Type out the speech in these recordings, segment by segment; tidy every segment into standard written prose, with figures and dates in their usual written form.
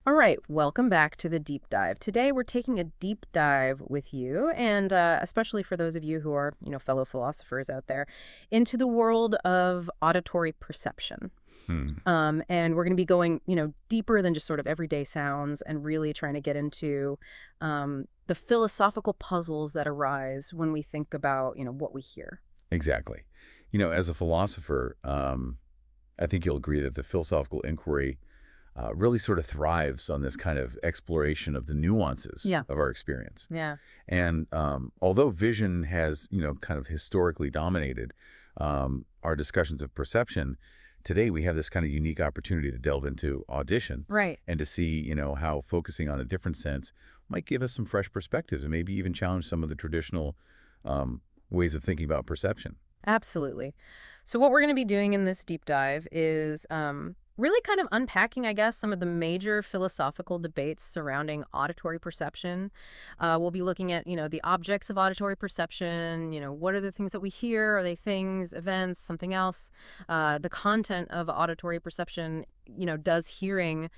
All right, welcome back to the deep dive. Today we're taking a deep dive with you, and especially for those of you who are, fellow philosophers out there, into the world of auditory perception. Hmm. And we're going to be going, deeper than just sort of everyday sounds, and really trying to get into the philosophical puzzles that arise when we think about, what we hear. Exactly. As a philosopher, I think you'll agree that the philosophical inquiry really sort of thrives on this kind of exploration of the nuances Yeah. of our experience. Yeah. And although vision has, kind of historically dominated our discussions of perception, today we have this kind of unique opportunity to delve into audition Right. and to see, how focusing on a different sense might give us some fresh perspectives and maybe even challenge some of the traditional ways of thinking about perception. Absolutely. So what we're going to be doing in this deep dive is really kind of unpacking, I guess, some of the major philosophical debates surrounding auditory perception. We'll be looking at, the objects of auditory perception. What are the things that we hear? Are they things, events, something else? The content of auditory perception. Does hearing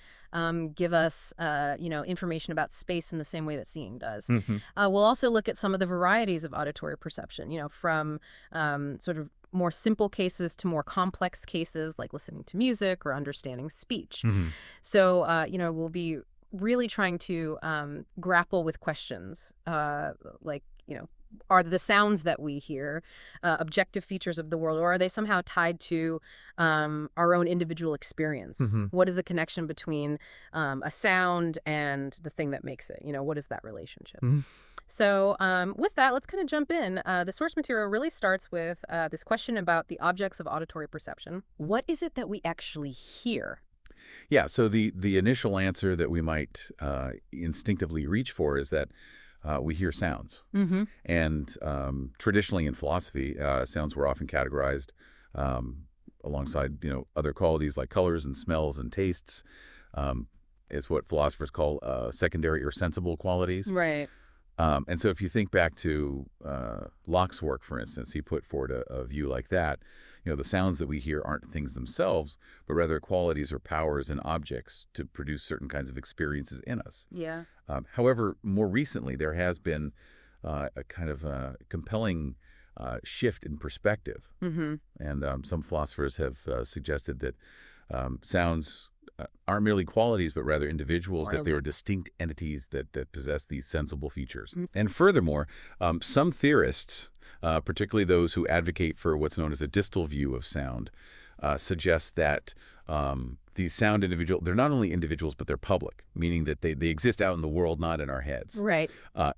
give us, information about space in the same way that seeing does? Hmm. We'll also look at some of the varieties of auditory perception, from sort of more simple cases to more complex cases like listening to music or understanding speech. Hmm. So, we'll be really trying to grapple with questions like, are the sounds that we hear objective features of the world, or are they somehow tied to our own individual experience? Hmm. What is the connection between a sound and the thing that makes it? What is that relationship? Hmm. So with that, let's kind of jump in. The source material really starts with this question about the objects of auditory perception. What is it that we actually hear? Yeah, so the initial answer that we might instinctively reach for is that we hear sounds. Mm-hmm. And traditionally in philosophy, sounds were often categorized alongside, other qualities like colors and smells and tastes, is what philosophers call secondary or sensible qualities. Right. And so if you think back to Locke's work, for instance, he put forward a view like that. The sounds that we hear aren't things themselves, but rather qualities or powers and objects to produce certain kinds of experiences in us. Yeah. However, more recently, there has been a kind of compelling shift in perspective. Mm-hmm. And some philosophers have suggested that sounds aren't merely qualities, but rather individuals, that they are distinct entities that possess these sensible features. Mm. And furthermore, some theorists, particularly those who advocate for what's known as a distal view of sound, suggest that these sound individuals, they're not only individuals, but they're public, meaning that they exist out in the world, not in our heads. Right.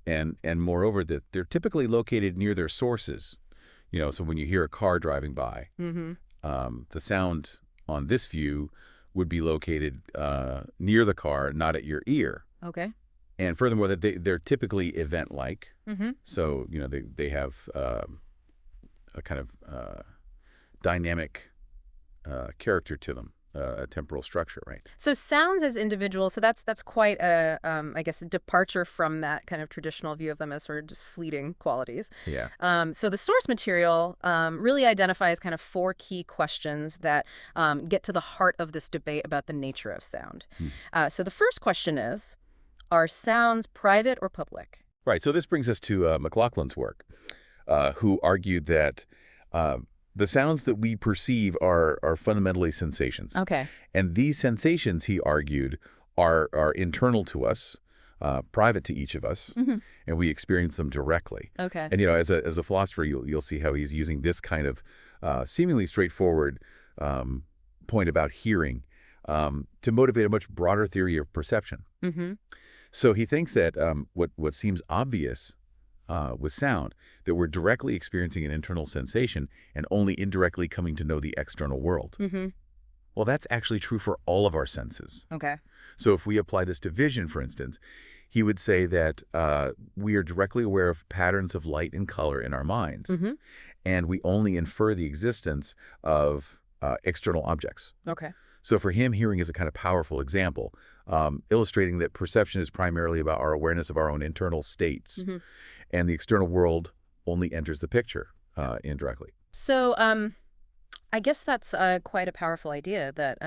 And moreover, that they're typically located near their sources. So when you hear a car driving by, Mm-hmm. the sound on this view would be located near the car, not at your ear. Okay. And furthermore, that they're typically event-like. Mm-hmm. So, they have a kind of dynamic character to them, a temporal structure, right? So sounds as individuals, so that's quite a, I guess, a departure from that kind of traditional view of them as sort of just fleeting qualities. Yeah. So the source material really identifies kind of four key questions that get to the heart of this debate about the nature of sound. So the first question is, are sounds private or public? Right. So this brings us to McLaughlin's work, who argued that the sounds that we perceive are fundamentally sensations. Okay. And these sensations, he argued, are internal to us, private to each of us, Mm-hmm. and we experience them directly. Okay. And as a philosopher, you'll see how he's using this kind of seemingly straightforward point about hearing to motivate a much broader theory of perception. Mm-hmm. So he thinks that what seems obvious with sound, that we're directly experiencing an internal sensation and only indirectly coming to know the external world. Mm-hmm. Well, that's actually true for all of our senses. Okay. So if we apply this to vision, for instance, he would say that we are directly aware of patterns of light and color in our minds, Mm-hmm. and we only infer the existence of external objects. Okay. So for him, hearing is a kind of powerful example, illustrating that perception is primarily about our awareness of our own internal states, Mm-hmm. and the external world only enters the picture indirectly. So I guess that's quite a powerful idea that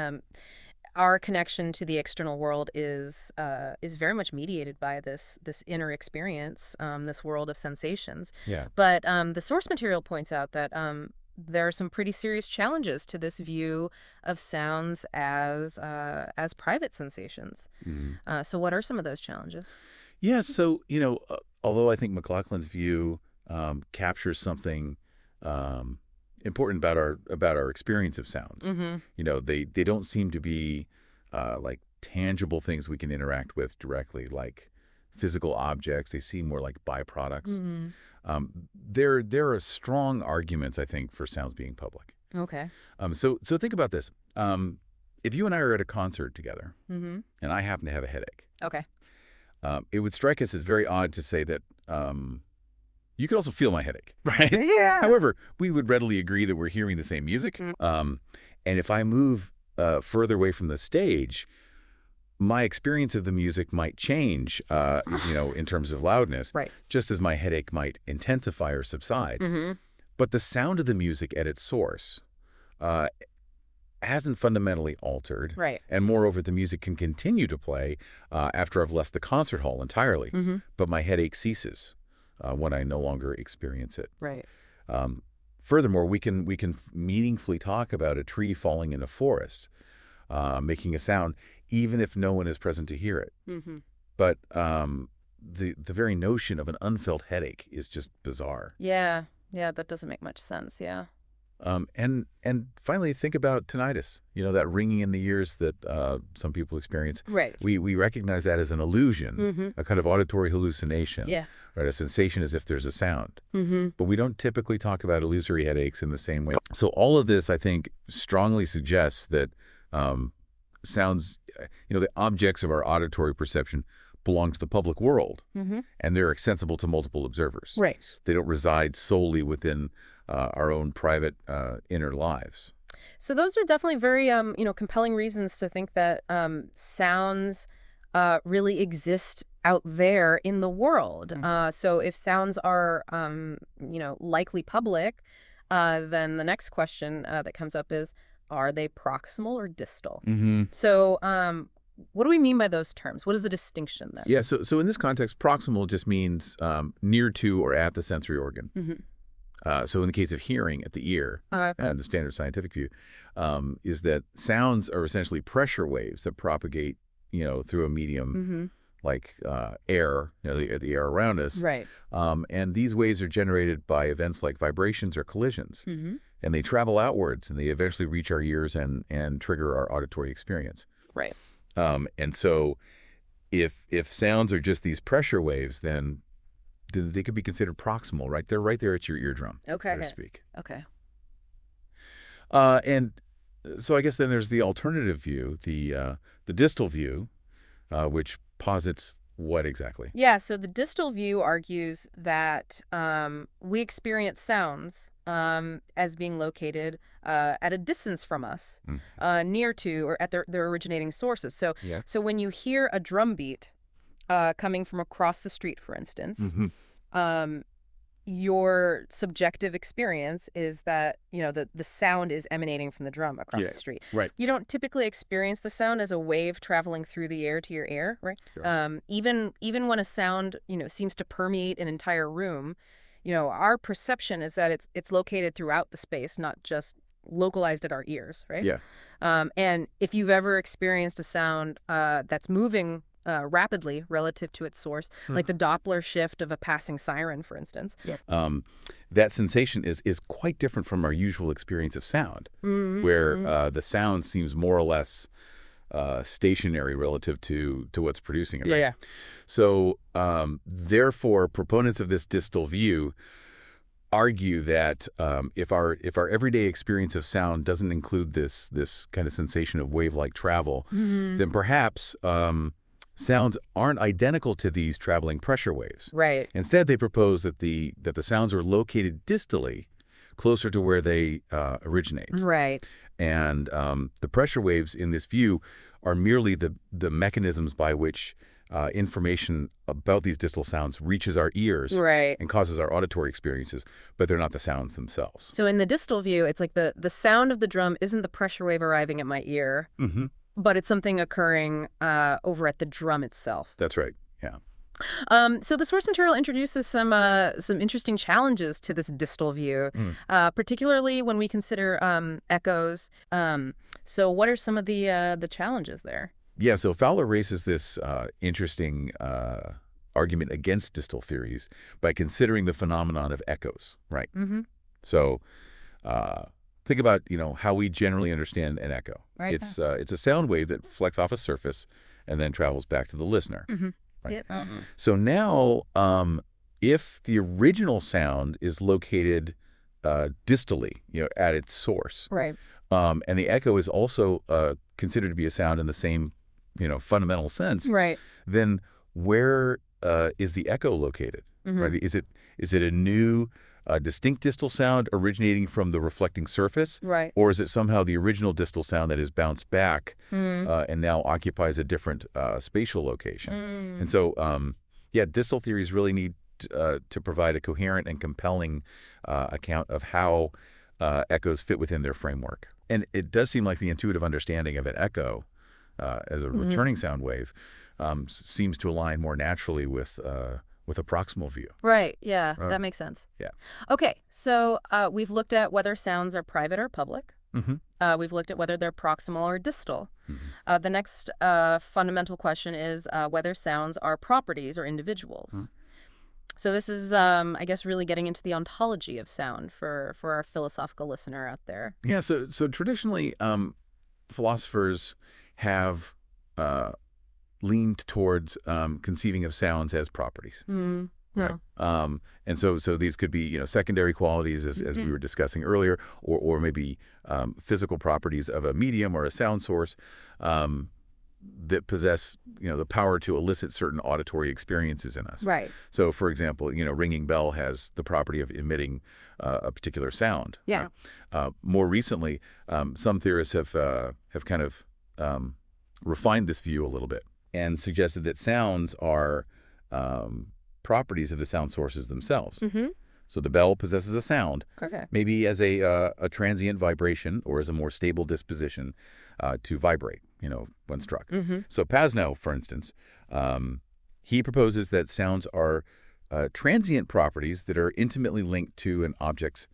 our connection to the external world is very much mediated by this inner experience, this world of sensations. Yeah. But the source material points out that there are some pretty serious challenges to this view of sounds as private sensations. Mhm. So what are some of those challenges? Yeah, so, although I think McLaughlin's view captures something um, important about our experience of sounds. Mm-hmm. They don't seem to be like tangible things we can interact with directly, like physical objects. They seem more like byproducts. Mm-hmm. There are strong arguments, I think, for sounds being public. Okay. So think about this. If you and I are at a concert together, Mm-hmm. and I happen to have a headache, Okay. it would strike us as very odd to say that you could also feel my headache, right? Yeah. However, we would readily agree that we're hearing the same music. And if I move further away from the stage, my experience of the music might change, in terms of loudness, Right. just as my headache might intensify or subside. Mm-hmm. But the sound of the music at its source uh, hasn't fundamentally altered. Right. And moreover, the music can continue to play after I've left the concert hall entirely. Mm-hmm. But my headache ceases when I no longer experience it. Right. Furthermore, we can meaningfully talk about a tree falling in a forest, making a sound, even if no one is present to hear it. Mm-hmm. But the very notion of an unfelt headache is just bizarre. Yeah. Yeah, that doesn't make much sense. Yeah. And finally, think about tinnitus. That ringing in the ears that some people experience. Right. We recognize that as an illusion, Mm-hmm. a kind of auditory hallucination. Yeah. Right, a sensation as if there's a sound. Mm-hmm. But we don't typically talk about illusory headaches in the same way. So all of this, I think, strongly suggests that sounds, the objects of our auditory perception belong to the public world, Mm-hmm. and they're accessible to multiple observers. Right. They don't reside solely within our own private inner lives. So those are definitely very, compelling reasons to think that sounds really exist out there in the world. So if sounds are, likely public, then the next question that comes up is, are they proximal or distal? Mm-hmm. So what do we mean by those terms? What is the distinction there? Yeah, so in this context, proximal just means near to or at the sensory organ. Mm-hmm. So in the case of hearing at the ear, and the standard scientific view, is that sounds are essentially pressure waves that propagate, through a medium Mm-hmm. like air, the air around us. Right. And these waves are generated by events like vibrations or collisions. Mm-hmm. And they travel outwards, and they eventually reach our ears and trigger our auditory experience. Right. And so if sounds are just these pressure waves, then they could be considered proximal, right? They're right there at your eardrum, Okay. so to speak. Okay. And so I guess then there's the alternative view, the distal view, which posits what exactly? Yeah, so the distal view argues that we experience sounds as being located at a distance from us, near to or at their originating sources. So, Yeah. so when you hear a drum beat coming from across the street, for instance, Mm-hmm. your subjective experience is that, the sound is emanating from the drum across Yeah, the street. right. You don't typically experience the sound as a wave traveling through the air to your ear, right? Sure. Even when a sound, seems to permeate an entire room, our perception is that it's located throughout the space, not just localized at our ears, right? Yeah. And if you've ever experienced a sound that's moving rapidly relative to its source, like the Doppler shift of a passing siren, for instance. That sensation is quite different from our usual experience of sound, Mm-hmm. where the sound seems more or less stationary relative to what's producing it. Right? Yeah. So therefore, proponents of this distal view argue that if our everyday experience of sound doesn't include this kind of sensation of wave-like travel, then perhaps sounds aren't identical to these traveling pressure waves. Right. Instead, they propose that the sounds are located distally, closer to where they originate. Right. And the pressure waves in this view are merely the mechanisms by which information about these distal sounds reaches our ears Right. and causes our auditory experiences, but they're not the sounds themselves. So in the distal view, it's like the sound of the drum isn't the pressure wave arriving at my ear, Mm-hmm. but it's something occurring over at the drum itself. That's right. Yeah. So the source material introduces some interesting challenges to this distal view, Mm. particularly when we consider echoes. So what are some of the challenges there? Yeah, so Fowler raises this interesting argument against distal theories by considering the phenomenon of echoes, right? Mm-hmm. So uh, think about, how we generally understand an echo. Right. It's a sound wave that flecks off a surface and then travels back to the listener. Mm-hmm. Right. Yep. So now, if the original sound is located distally, at its source, Right. and the echo is also considered to be a sound in the same, fundamental sense, Right. then where is the echo located? Mm-hmm. Right? Is it a new, distinct distal sound originating from the reflecting surface, Right. or is it somehow the original distal sound that is bounced back Mm. and now occupies a different spatial location? Mm. And so, yeah, distal theories really need to provide a coherent and compelling account of how echoes fit within their framework. And it does seem like the intuitive understanding of an echo as a returning sound wave seems to align more naturally with a proximal view. Right. Yeah, Right. that makes sense. Yeah. Okay, so we've looked at whether sounds are private or public. Mm-hmm. We've looked at whether they're proximal or distal. Mm-hmm. The next fundamental question is whether sounds are properties or individuals. Mm-hmm. So this is, I guess, really getting into the ontology of sound for our philosophical listener out there. Yeah, so traditionally, philosophers have leaned towards conceiving of sounds as properties. Mm. Right. No. And so these could be, secondary qualities, as we were discussing earlier, or maybe physical properties of a medium or a sound source that possess, the power to elicit certain auditory experiences in us. Right. So, for example, ringing bell has the property of emitting a particular sound. Yeah. More recently, some theorists have kind of refined this view a little bit and suggested that sounds are properties of the sound sources themselves. Mm-hmm. So the bell possesses a sound, Okay. maybe as a transient vibration or as a more stable disposition to vibrate, when struck. Mm-hmm. So Pasnow, for instance, he proposes that sounds are transient properties that are intimately linked to an object's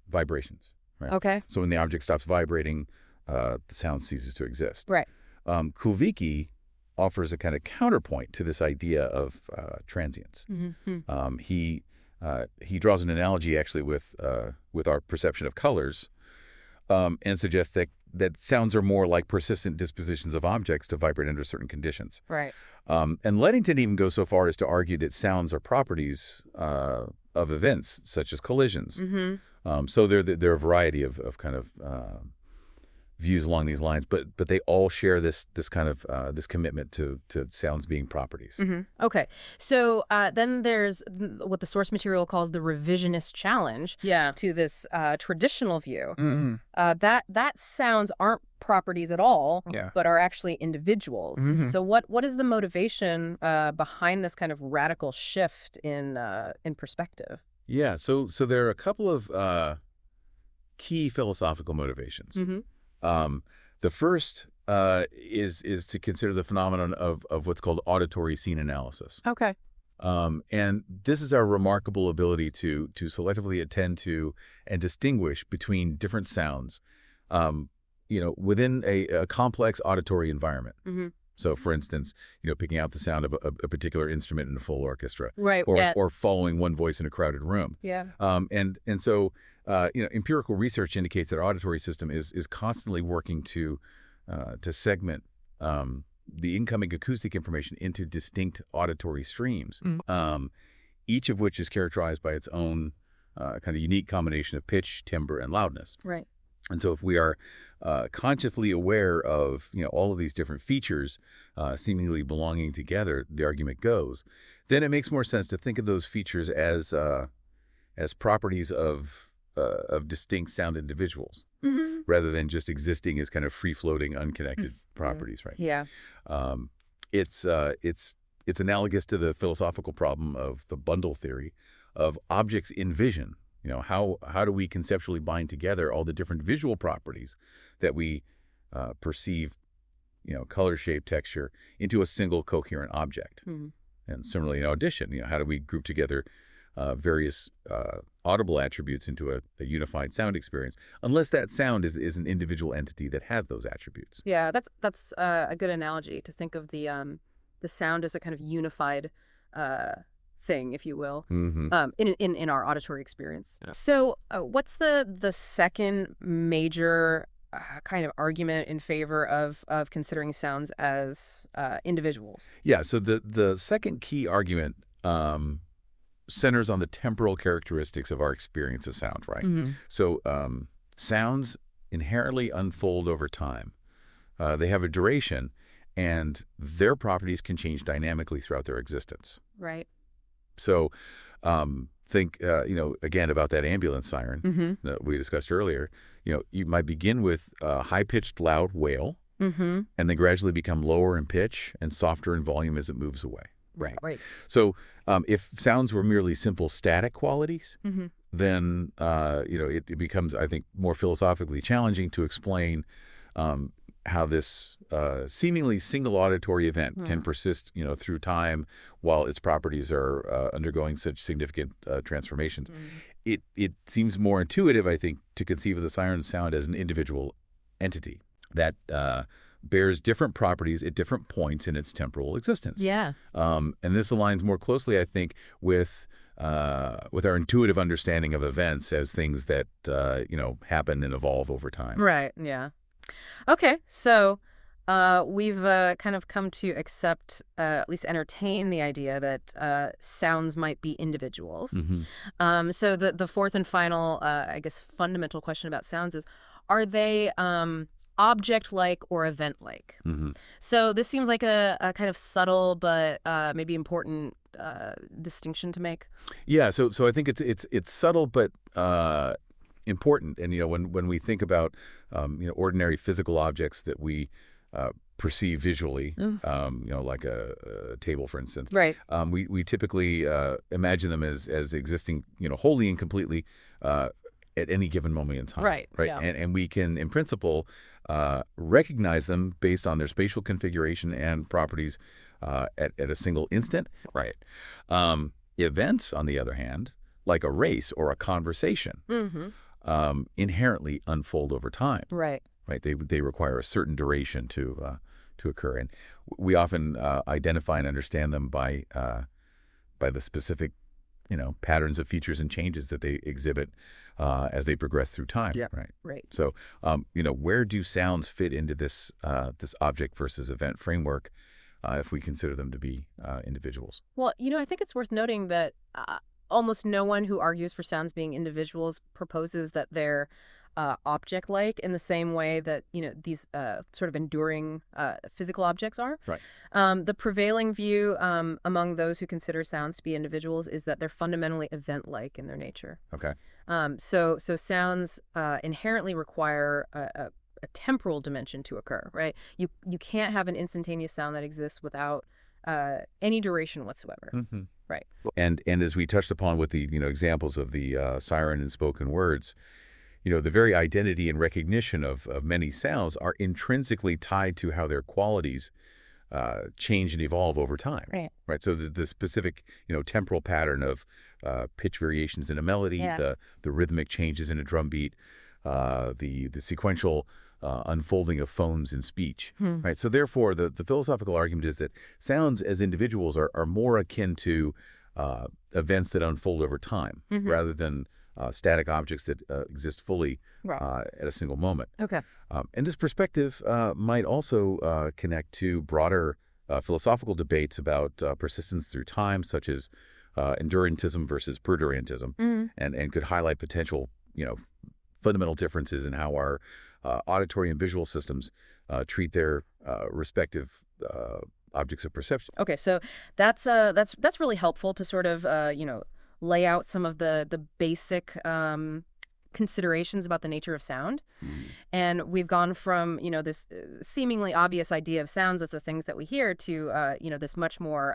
vibrations. Right? Okay. So when the object stops vibrating, the sound ceases to exist. Right. Kulvicki offers a kind of counterpoint to this idea of transience. Mm-hmm. He draws an analogy actually with our perception of colors, and suggests that sounds are more like persistent dispositions of objects to vibrate under certain conditions. Right. And Leddington even goes so far as to argue that sounds are properties of events such as collisions. Mm-hmm. So there are a variety of kind of views along these lines, but they all share this kind of this commitment to sounds being properties. Mm-hmm. Okay. So then there's what the source material calls the revisionist challenge to this traditional view. Mm-hmm. That sounds aren't properties at all, Yeah. but are actually individuals. Mm-hmm. So what is the motivation behind this kind of radical shift in perspective? Yeah. So there are a couple of key philosophical motivations. Mm-hmm. The first is to consider the phenomenon of what's called auditory scene analysis. Okay. And this is our remarkable ability to selectively attend to and distinguish between different sounds, within a complex auditory environment. Mm-hmm. So, for instance, picking out the sound of a particular instrument in a full orchestra, Right. or following one voice in a crowded room. Yeah. And so, empirical research indicates that our auditory system is constantly working to segment the incoming acoustic information into distinct auditory streams, each of which is characterized by its own kind of unique combination of pitch, timbre, and loudness. Right. And so if we are consciously aware of all of these different features seemingly belonging together, the argument goes, then it makes more sense to think of those features as properties of distinct sound individuals, rather than just existing as kind of free-floating, unconnected properties, right? Yeah. It's analogous to the philosophical problem of the bundle theory of objects in vision. How do we conceptually bind together all the different visual properties that we perceive color, shape, texture into a single coherent object. Hmm. And similarly in audition, how do we group together various audible attributes into a unified sound experience, unless that sound is an individual entity that has those attributes. Yeah, that's a good analogy to think of the sound as a kind of unified uh, thing, if you will, Hmm. in our auditory experience. Yeah. So, what's the second major kind of argument in favor of considering sounds as individuals? Yeah, so the second key argument centers on the temporal characteristics of our experience of sound, right? Hmm. So sounds inherently unfold over time. They have a duration, and their properties can change dynamically throughout their existence. Right. So think, again, about that ambulance siren Hmm. that we discussed earlier. You might begin with a high-pitched, loud wail, Hmm. and then gradually become lower in pitch and softer in volume as it moves away. Right. Right. So if sounds were merely simple static qualities, Hmm. then it becomes, I think, more philosophically challenging to explain how this seemingly single auditory event can persist, through time while its properties are undergoing such significant transformations. It seems more intuitive, I think, to conceive of the siren sound as an individual entity that bears different properties at different points in its temporal existence. Yeah. And this aligns more closely, I think, with our intuitive understanding of events as things that happen and evolve over time. Right. Yeah. Okay. So we've kind of come to accept, at least entertain the idea that sounds might be individuals. Hmm. So the fourth and final, I guess, fundamental question about sounds is, are they object-like or event-like? Hmm. So this seems like a kind of subtle but maybe important distinction to make. Yeah, so I think it's subtle but important. And when we think about ordinary physical objects that we perceive visually, like a table, for instance, Right. we typically imagine them as existing, wholly and completely at any given moment in time. Right. Right. Yeah. And we can, in principle, recognize them based on their spatial configuration and properties at a single instant. Right. Events, on the other hand, like a race or a conversation, Mm-hmm. inherently unfold over time. Right. Right. They require a certain duration to occur, and we often identify and understand them by the specific patterns of features and changes that they exhibit as they progress through time. Yeah. Right. Right. So where do sounds fit into this object versus event framework if we consider them to be individuals? Well, I think it's worth noting that almost no one who argues for sounds being individuals proposes that they're object-like in the same way that, these sort of enduring physical objects are. Right. The prevailing view among those who consider sounds to be individuals is that they're fundamentally event-like in their nature. Okay. So sounds inherently require a temporal dimension to occur, right? You can't have an instantaneous sound that exists without any duration whatsoever. Mm-hmm. Right. And as we touched upon with the examples of the siren and spoken words, the very identity and recognition of many sounds are intrinsically tied to how their qualities change and evolve over time. Right. Right. So the specific temporal pattern of pitch variations in a melody, Yeah. the rhythmic changes in a drum beat, the sequential unfolding of phones in speech. Right. So therefore, the philosophical argument is that sounds as individuals are more akin to events that unfold over time rather than static objects that exist fully Right. at a single moment. Okay. And this perspective might also connect to broader philosophical debates about persistence through time, such as endurantism versus perdurantism, and could highlight potential, fundamental differences in how our auditory and visual systems treat their respective objects of perception. Okay, so that's really helpful to sort of lay out some of the basic considerations about the nature of sound. And we've gone from this seemingly obvious idea of sounds as the things that we hear to this much more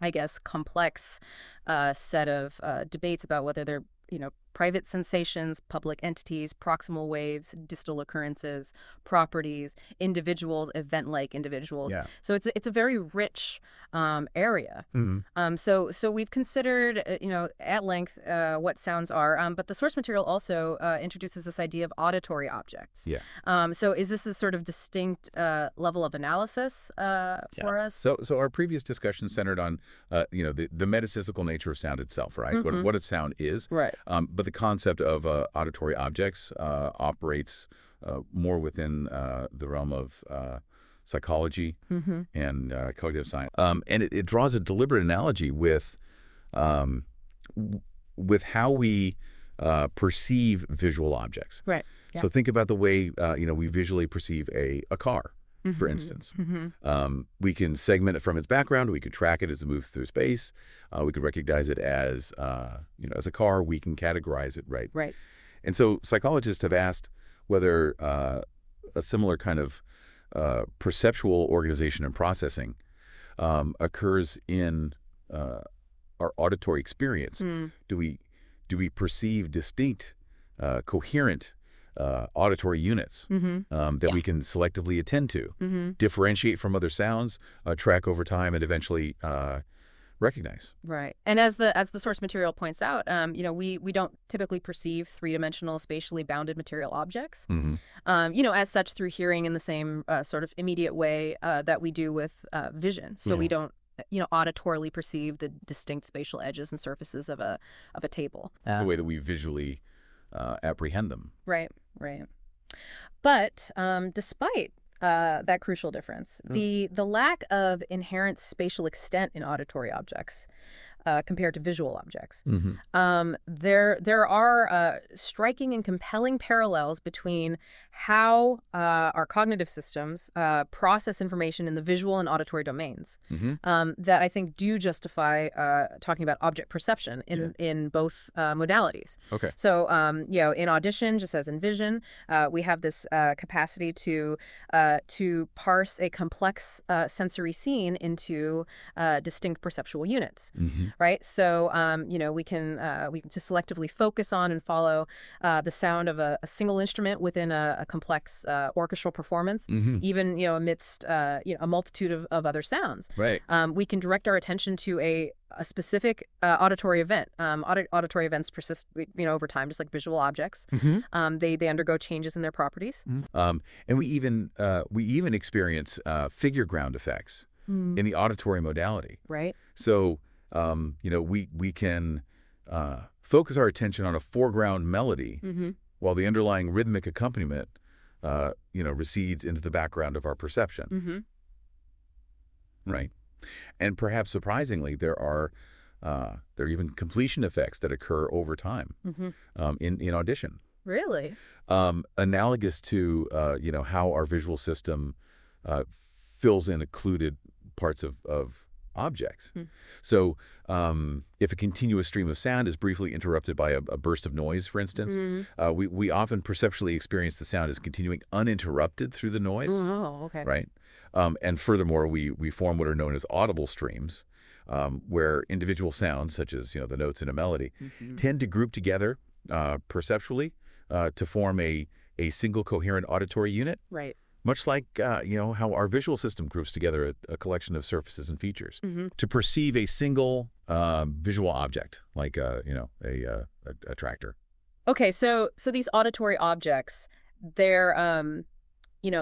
I guess complex set of debates about whether they're private sensations, public entities, proximal waves, distal occurrences, properties, individuals, event-like individuals. Yeah. So it's a very rich area. Hmm. So we've considered, at length what sounds are, but the source material also introduces this idea of auditory objects. Yeah. So is this a sort of distinct level of analysis Yeah. for us? So our previous discussion centered on, the metaphysical nature of sound itself, right? What a sound is. Right. But the concept of auditory objects operates more within the realm of psychology and cognitive science. And it draws a deliberate analogy um, with how we perceive visual objects. Right. Yeah. So think about the way we visually perceive a car, for instance. We can segment it from its background. We could track it as it moves through space. We could recognize it as as a car. We can categorize it, right? Right. And so psychologists have asked whether a similar kind of perceptual organization and processing occurs in our auditory experience. Do we perceive distinct, coherent auditory units that we can selectively attend to, differentiate from other sounds, track over time, and eventually recognize? Right. And as the source material points out, we don't typically perceive three-dimensional spatially bounded material objects, as such through hearing in the same sort of immediate way that we do with vision. So we don't auditorily perceive the distinct spatial edges and surfaces of a table. The way that we visually apprehend them. Right. Right. But despite that crucial difference, the lack of inherent spatial extent in auditory objects compared to visual objects, there are striking and compelling parallels between how our cognitive systems process information in the visual and auditory domains that I think do justify talking about object perception in both modalities. Okay. So, in audition, just as in vision, we have this capacity to parse a complex sensory scene into distinct perceptual units, right? So, we can just selectively focus on and follow the sound of a single instrument within a complex orchestral performance, even amidst a multitude of other sounds. Right. We can direct our attention to a specific auditory event. Auditory events persist, over time, just like visual objects. They undergo changes in their properties. And we even experience figure ground effects in the auditory modality. Right. So we can focus our attention on a foreground melody while the underlying rhythmic accompaniment recedes into the background of our perception. Right. And perhaps surprisingly, there are even completion effects that occur over time in audition. Really? Analogous to how our visual system fills in occluded parts of objects. So if a continuous stream of sound is briefly interrupted by a burst of noise, for instance, we often perceptually experience the sound as continuing uninterrupted through the noise. Oh, okay. Right. And furthermore, we form what are known as audible streams, where individual sounds, such as the notes in a melody, tend to group together perceptually to form a single coherent auditory unit. Right. Much like how our visual system groups together a collection of surfaces and features to perceive a single visual object, like a tractor. Okay, so these auditory objects, they're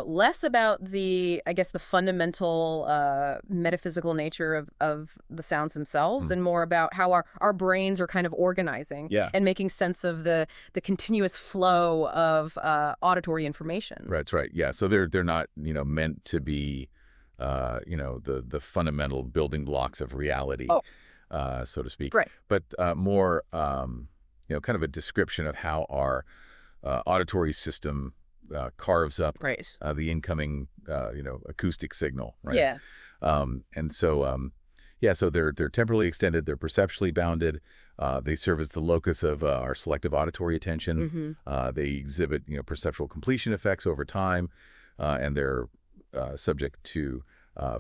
less about the fundamental metaphysical nature of the sounds themselves and more about how our brains are kind of organizing and making sense of the continuous flow of auditory information. Right, that's right. Yeah, so they're not meant to be the fundamental building blocks of reality, so to speak. Right. But more kind of a description of how our auditory system carves up the incoming, acoustic signal, right? Yeah. And so, so they're temporally extended, they're perceptually bounded, they serve as the locus of our selective auditory attention. They exhibit, perceptual completion effects over time, and they're subject to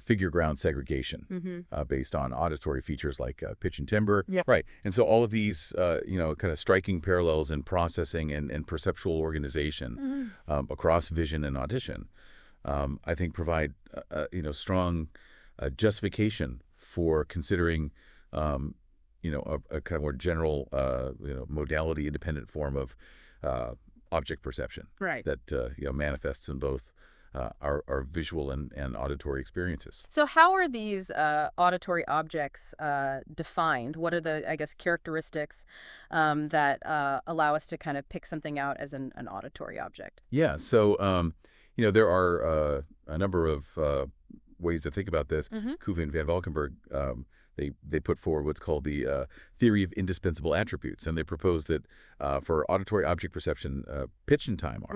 figure ground segregation Mm-hmm. based on auditory features like pitch and timbre. Yeah. Right. And so all of these, kind of striking parallels in processing and perceptual organization Mm-hmm. across vision and audition, I think provide, strong justification for considering, a kind of more general, modality-independent form of object perception Right. that, manifests in both our visual and auditory experiences. So how are these auditory objects defined? What are the, I guess, characteristics that allow us to kind of pick something out as an auditory object? Yeah, so, there are a number of ways to think about this. Mm-hmm. Kuva and Van Valkenburg, they put forward what's called the theory of indispensable attributes, and they propose that for auditory object perception, pitch and time are